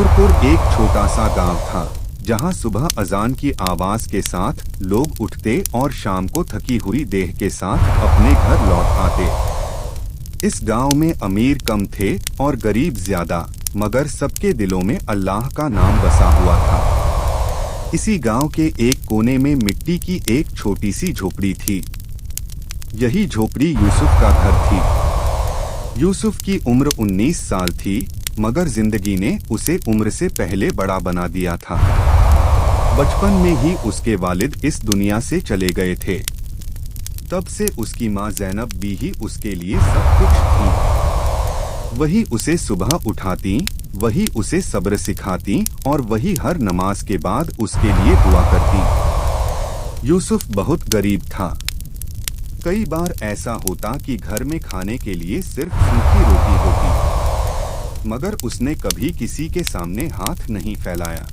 नूरपुर एक छोटा सा गांव था जहां सुबह अजान की आवाज के साथ लोग उठते और शाम को थकी हुई देह के साथ अपने घर लौट आते। इस गांव में अमीर कम थे और गरीब ज्यादा, मगर सबके दिलों में अल्लाह का नाम बसा हुआ था। इसी गांव के एक कोने में मिट्टी की एक छोटी सी झोपड़ी थी। यही झोपड़ी यूसुफ का घर थी। यूसुफ की उम्र 19 साल थी, मगर जिंदगी ने उसे उम्र से पहले बड़ा बना दिया था। बचपन में ही उसके वालिद इस दुनिया से चले गए थे। तब से उसकी माँ ज़ैनब भी ही उसके लिए सब कुछ थी। वही उसे सुबह उठाती, वही उसे सब्र सिखाती और वही हर नमाज के बाद उसके लिए दुआ करती। यूसुफ बहुत गरीब था। कई बार ऐसा होता कि घर में खाने के लिए सिर्फ सूखी रोटी होती, मगर उसने कभी किसी के सामने हाथ नहीं फैलाया।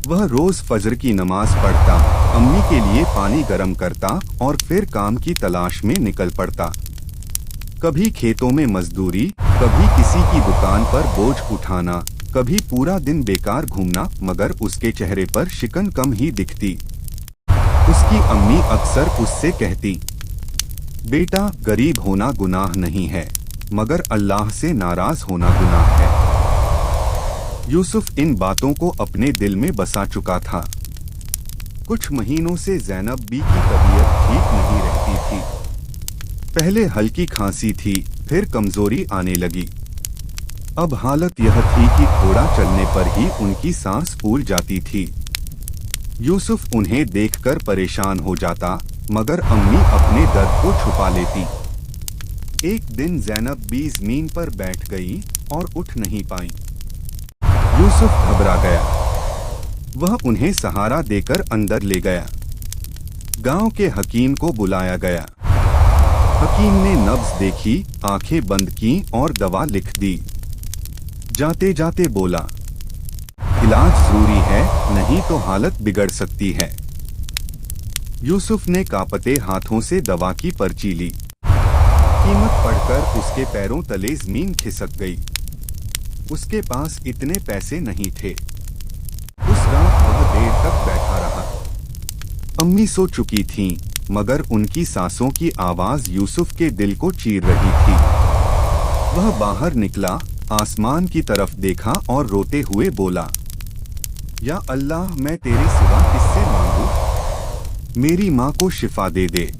वह रोज फजर की नमाज पढ़ता, अम्मी के लिए पानी गर्म करता और फिर काम की तलाश में निकल पड़ता। कभी खेतों में मजदूरी, कभी किसी की दुकान पर बोझ उठाना, कभी पूरा दिन बेकार घूमना, मगर उसके चेहरे पर शिकन कम ही दिखती। उसकी अम्मी अक्सर उससे कहती, बेटा, गरीब होना गुनाह नहीं है, मगर अल्लाह से नाराज होना गुनाह है। यूसुफ इन बातों को अपने दिल में बसा चुका था। कुछ महीनों से ज़ैनब बी की तबीयत ठीक नहीं रहती थी। पहले हल्की खांसी थी, फिर कमजोरी आने लगी। अब हालत यह थी कि थोड़ा चलने पर ही उनकी सांस फूल जाती थी। यूसुफ उन्हें देखकर परेशान हो जाता, मगर अम्मी अपने दर्द को छुपा लेती। एक दिन ज़ैनब बी ज़मीन पर बैठ गई और उठ नहीं पाई। यूसुफ घबरा गया। वह उन्हें सहारा देकर अंदर ले गया। गांव के हकीम को बुलाया गया। हकीम ने नब्ज देखी, आंखें बंद की और दवा लिख दी। जाते जाते बोला, इलाज जरूरी है, नहीं तो हालत बिगड़ सकती है। यूसुफ ने कांपते हाथों से दवा की पर्ची ली। कीमत पढ़कर उसके पैरों तले जमीन खिसक गई। उसके पास इतने पैसे नहीं थे। उस रात वह देर तक बैठा रहा। अम्मी सो चुकी थीं, मगर उनकी सांसों की आवाज यूसुफ के दिल को चीर रही थी। वह बाहर निकला, आसमान की तरफ देखा और रोते हुए बोला, या अल्लाह, मैं तेरे सिवा किससे मांगू? मेरी माँ को शिफा दे दे।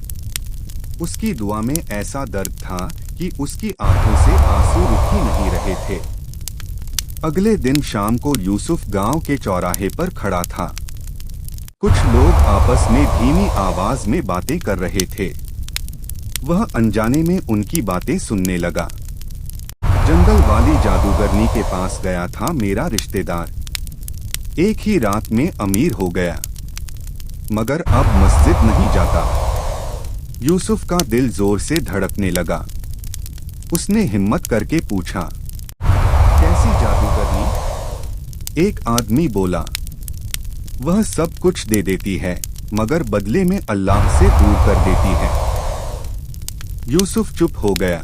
उसकी दुआ में ऐसा दर्द था कि उसकी आंखों से आंसू रुक ही नहीं रहे थे। अगले दिन शाम को यूसुफ गांव के चौराहे पर खड़ा था। कुछ लोग आपस में धीमी आवाज में बातें कर रहे थे। वह अनजाने में उनकी बातें सुनने लगा। जंगल वाली जादूगरनी के पास गया था मेरा रिश्तेदार। एक ही रात में अमीर हो गया, मगर अब मस्जिद नहीं जाता। यूसुफ का दिल जोर से धड़कने लगा। उसने हिम्मत करके पूछा, कैसी जादूगरनी? एक आदमी बोला, वह सब कुछ दे देती है, मगर बदले में अल्लाह से दूर कर देती है। यूसुफ चुप हो गया।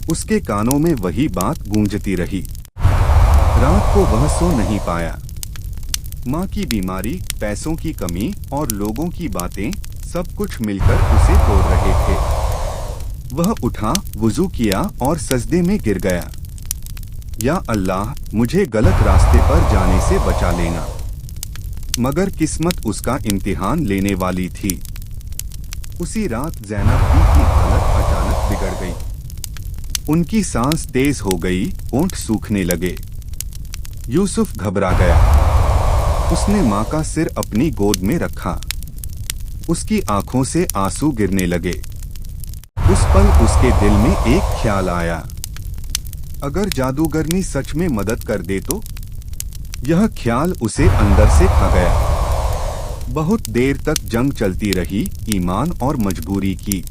उसके कानों में वही बात गूंजती रही। रात को वह सो नहीं पाया। माँ की बीमारी, पैसों की कमी और लोगों की बातें, सब कुछ मिलकर उसे तोड़ रहे थे। वह उठा, वुजू किया और सजदे में गिर गया। या अल्लाह, मुझे गलत रास्ते पर जाने से बचा लेना। मगर किस्मत उसका इम्तिहान लेने वाली थी। उसी रात ज़ैनब बी की हालत अचानक बिगड़ गई। उनकी सांस तेज हो गई, होंठ सूखने लगे। यूसुफ घबरा गया। उसने माँ का सिर अपनी गोद में रखा। उसकी आंखों से आंसू गिरने लगे। उस पल उसके दिल में एक ख्याल आया, अगर जादूगरनी सच में मदद कर दे तो? यह ख्याल उसे अंदर से खा गया। बहुत देर तक जंग चलती रही, ईमान और मजबूरी की।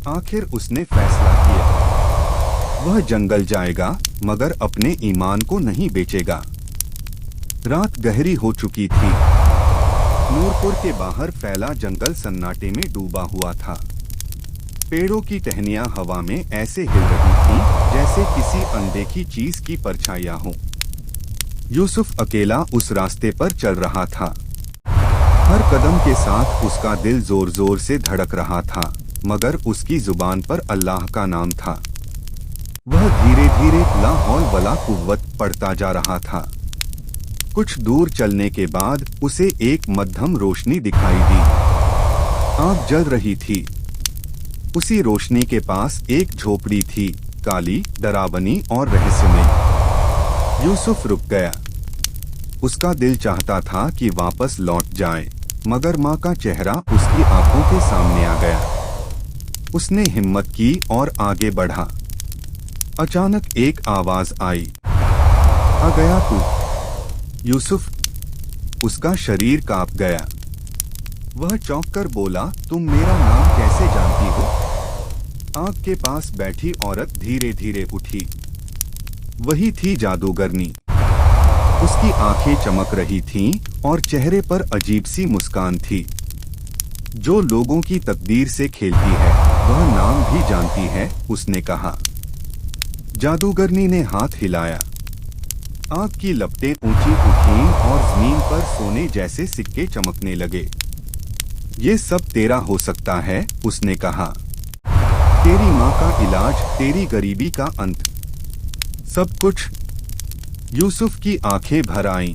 आखिर उसने फैसला किया, वह जंगल जाएगा, मगर अपने ईमान को नहीं बेचेगा। रात गहरी हो चुकी थी। नूरपुर के बाहर फैला जंगल सन्नाटे में डूबा हुआ था। पेड़ों की टहनियां हवा में ऐसे हिल रही थीं, जैसे किसी अनदेखी चीज की परछाइयां हों। यूसुफ अकेला उस रास्ते पर चल रहा था। हर कदम के साथ उसका दिल जोर जोर से धड़क रहा था, मगर उसकी जुबान पर अल्लाह का नाम था। वह धीरे धीरे ला हौल वला कुव्वत पढ़ता जा रहा था। कुछ दूर चलने के बाद उसे एक मध्यम रोशनी दिखाई दी। आग जल रही थी। उसी रोशनी के पास एक झोपड़ी थी, काली, डरावनी और रहस्यमय। यूसुफ रुक गया। उसका दिल चाहता था कि वापस लौट जाए, मगर माँ का चेहरा उसकी आंखों के सामने आ गया। उसने हिम्मत की और आगे बढ़ा। अचानक एक आवाज आई, आ गया तू? यूसुफ। उसका शरीर कांप गया। वह चौंक कर बोला, तुम मेरा नाम कैसे जानती हो? आग के पास बैठी औरत धीरे धीरे उठी। वही थी जादूगरनी। उसकी आंखें चमक रही थीं और चेहरे पर अजीब सी मुस्कान थी। जो लोगों की तकदीर से खेलती है वह नाम भी जानती है, उसने कहा। जादूगरनी ने हाथ हिलाया। आग की लपटें ऊंची उठीं और जमीन पर सोने जैसे सिक्के चमकने लगे। ये सब तेरा हो सकता है, उसने कहा। तेरी माँ का इलाज, तेरी गरीबी का अंत, सब कुछ। यूसुफ की आंखें भर आईं।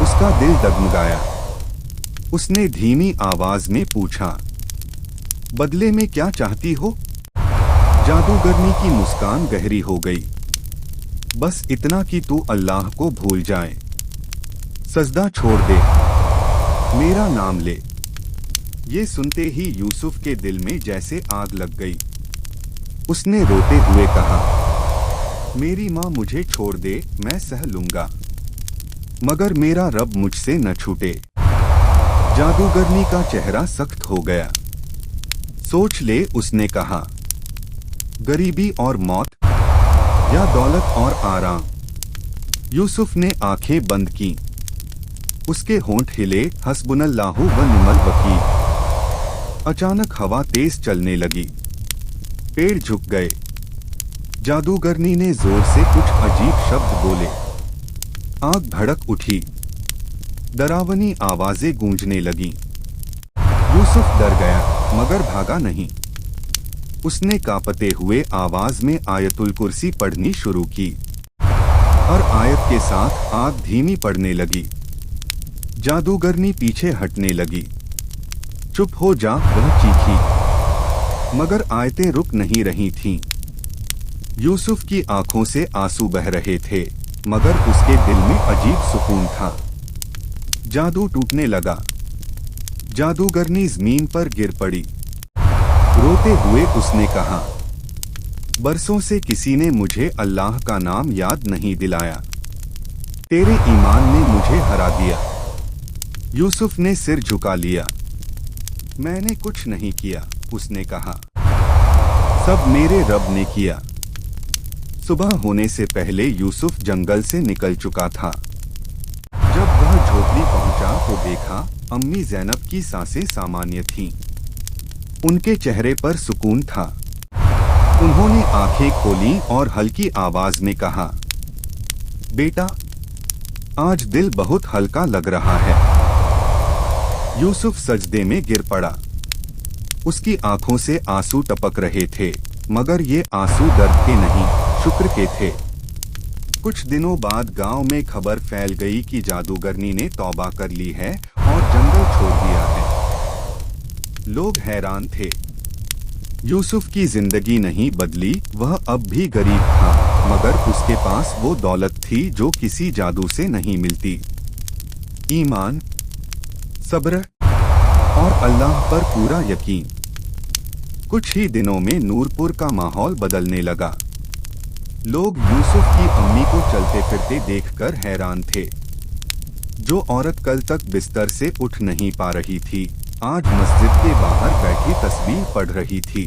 उसका दिल डगमगाया। उसने धीमी आवाज में पूछा, बदले में क्या चाहती हो? जादूगरनी की मुस्कान गहरी हो गई। बस इतना कि तू अल्लाह को भूल जाए, सजदा छोड़ दे, मेरा नाम ले। ये सुनते ही यूसुफ के दिल में जैसे आग लग गई। उसने रोते हुए कहा, मेरी माँ मुझे छोड़ दे, मैं सह लूंगा, मगर मेरा रब मुझसे न छूटे। जादूगरनी का चेहरा सख्त हो गया। सोच ले, उसने कहा, गरीबी और मौत या दौलत और आराम? यूसुफ ने आंखें बंद की। उसके होंठ हिले, हस्बुनल्लाहु व निअमल वकील। अचानक हवा तेज चलने लगी। पेड़ झुक गए। जादूगरनी ने जोर से कुछ अजीब शब्द बोले। आग भड़क उठी। डरावनी आवाजें गूंजने लगीं। यूसुफ डर गया, मगर भागा नहीं। उसने कांपते हुए आवाज में आयतुल कुर्सी पढ़नी शुरू की। हर आयत के साथ आग धीमी पड़ने लगी। जादूगरनी पीछे हटने लगी। चुप हो जा, वह चीखी। मगर आयतें रुक नहीं रही थीं। यूसुफ की आंखों से आंसू बह रहे थे, मगर उसके दिल में अजीब सुकून था। जादू टूटने लगा। जादूगरनी जमीन पर गिर पड़ी। रोते हुए उसने कहा, बरसों से किसी ने मुझे अल्लाह का नाम याद नहीं दिलाया। तेरे ईमान ने मुझे हरा दिया। यूसुफ ने सिर झुका लिया। मैंने कुछ नहीं किया, उसने कहा, सब मेरे रब ने किया। सुबह होने से पहले यूसुफ जंगल से निकल चुका था। जब वह झोपड़ी पहुंचा तो देखा अम्मी ज़ैनब की सांसें सामान्य थीं। उनके चेहरे पर सुकून था। उन्होंने आंखें खोलीं और हल्की आवाज में कहा, बेटा, आज दिल बहुत हल्का लग रहा है। यूसुफ सजदे में गिर पड़ा। उसकी आंखों से आंसू टपक रहे थे, मगर ये आंसू दर्द के नहीं, शुक्र के थे। कुछ दिनों बाद गांव में खबर फैल गई कि जादूगरनी ने तौबा कर ली है और जंगल छोड़ दिया है। लोग हैरान थे। यूसुफ की जिंदगी नहीं बदली। वह अब भी गरीब था, मगर उसके पास वो दौलत थी जो किसी जादू से नहीं मिलती। ईमान, सब्र और अल्लाह पर पूरा यकीन। कुछ ही दिनों में नूरपुर का माहौल बदलने लगा। लोग यूसुफ की अम्मी को चलते फिरते देखकर हैरान थे। जो औरत कल तक बिस्तर से उठ नहीं पा रही थी, आज मस्जिद के बाहर बैठी तस्बीह पढ़ रही थी।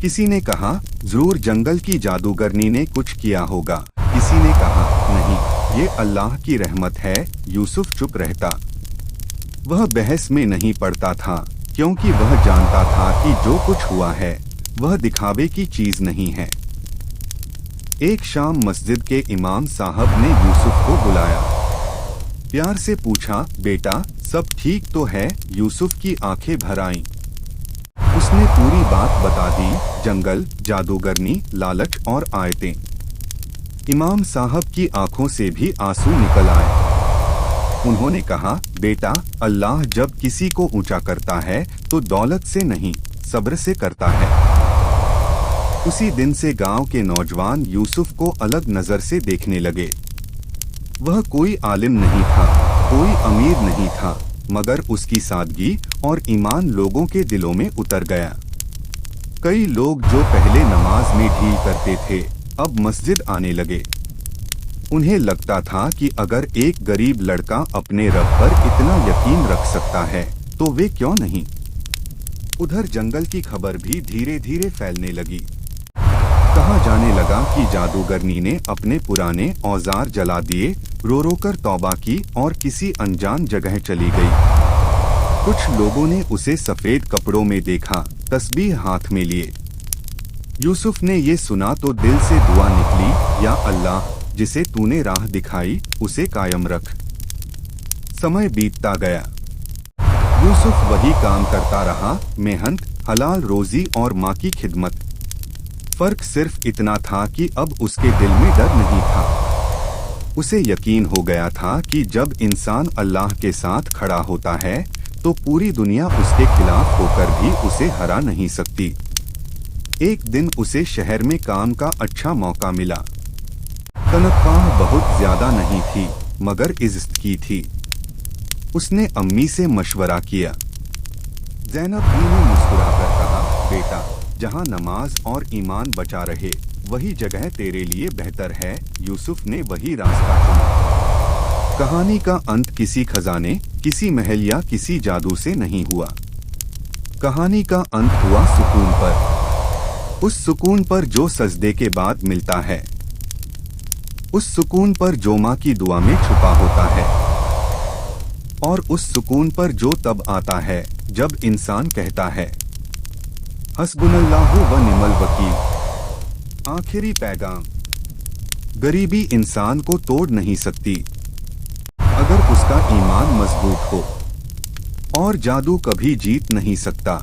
किसी ने कहा, जरूर जंगल की जादूगरनी ने कुछ किया होगा। किसी ने कहा, नहीं, ये अल्लाह की रहमत है। यूसुफ चुप रहता। वह बहस में नहीं पड़ता था, क्योंकि वह जानता था कि जो कुछ हुआ है वह दिखावे की चीज नहीं है। एक शाम मस्जिद के इमाम साहब ने यूसुफ को बुलाया। प्यार से पूछा, बेटा सब ठीक तो है? यूसुफ की आंखें भर आईं। उसने पूरी बात बता दी, जंगल, जादूगरनी, लालच और आयतें। इमाम साहब की आंखों से भी आंसू निकल आए। उन्होंने कहा, बेटा अल्लाह जब किसी को ऊंचा करता है तो दौलत से नहीं, सब्र से करता है। उसी दिन से गांव के नौजवान यूसुफ को अलग नजर से देखने लगे। वह कोई आलिम नहीं था, कोई अमीर नहीं था, मगर उसकी सादगी और ईमान लोगों के दिलों में उतर गया। कई लोग जो पहले नमाज में ढील करते थे, अब मस्जिद आने लगे। उन्हें लगता था कि अगर एक गरीब लड़का अपने रब पर इतना यकीन रख सकता है तो वे क्यों नहीं। उधर जंगल की खबर भी धीरे धीरे फैलने लगी। कहा जाने लगा कि जादूगरनी ने अपने पुराने औजार जला दिए, रो रो कर तौबा की और किसी अनजान जगह चली गई। कुछ लोगों ने उसे सफेद कपड़ों में देखा, तस्बीह हाथ में लिए। यूसुफ ने ये सुना तो दिल से दुआ निकली, या अल्लाह जिसे तूने राह दिखाई उसे कायम रख। समय बीतता गया। यूसुफ वही काम करता रहा, मेहनत, हलाल रोजी और माँ की खिदमत। फर्क सिर्फ इतना था कि अब उसके दिल में डर नहीं था। उसे यकीन हो गया था कि जब इंसान अल्लाह के साथ खड़ा होता है तो पूरी दुनिया उसके खिलाफ होकर भी उसे हरा नहीं सकती। एक दिन उसे शहर में काम का अच्छा मौका मिला। तनख्वाह बहुत ज्यादा नहीं थी, मगर इज्जत की थी। उसने अम्मी से मशवरा किया। ज़ैनब भी ने मुस्कुराकर कहा, बेटा जहाँ नमाज और ईमान बचा रहे वही जगह तेरे लिए बेहतर है। यूसुफ ने वही रास्ता चुना। कहानी का अंत किसी खजाने, किसी महल या किसी जादू से नहीं हुआ। कहानी का अंत हुआ सुकून पर। उस सुकून पर जो सजदे के बाद मिलता है, उस सुकून पर जो माँ की दुआ में छुपा होता है, और उस सुकून पर जो तब आता है जब इंसान कहता है, हस्बुनल्लाहु व निअमल वकील। आखिरी पैगाम, गरीबी इंसान को तोड़ नहीं सकती अगर उसका ईमान मजबूत हो, और जादू कभी जीत नहीं सकता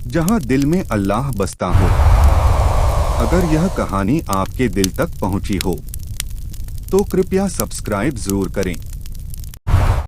जहां दिल में अल्लाह बसता हो। अगर यह कहानी आपके दिल तक पहुंची हो तो कृपया सब्सक्राइब जरूर करें।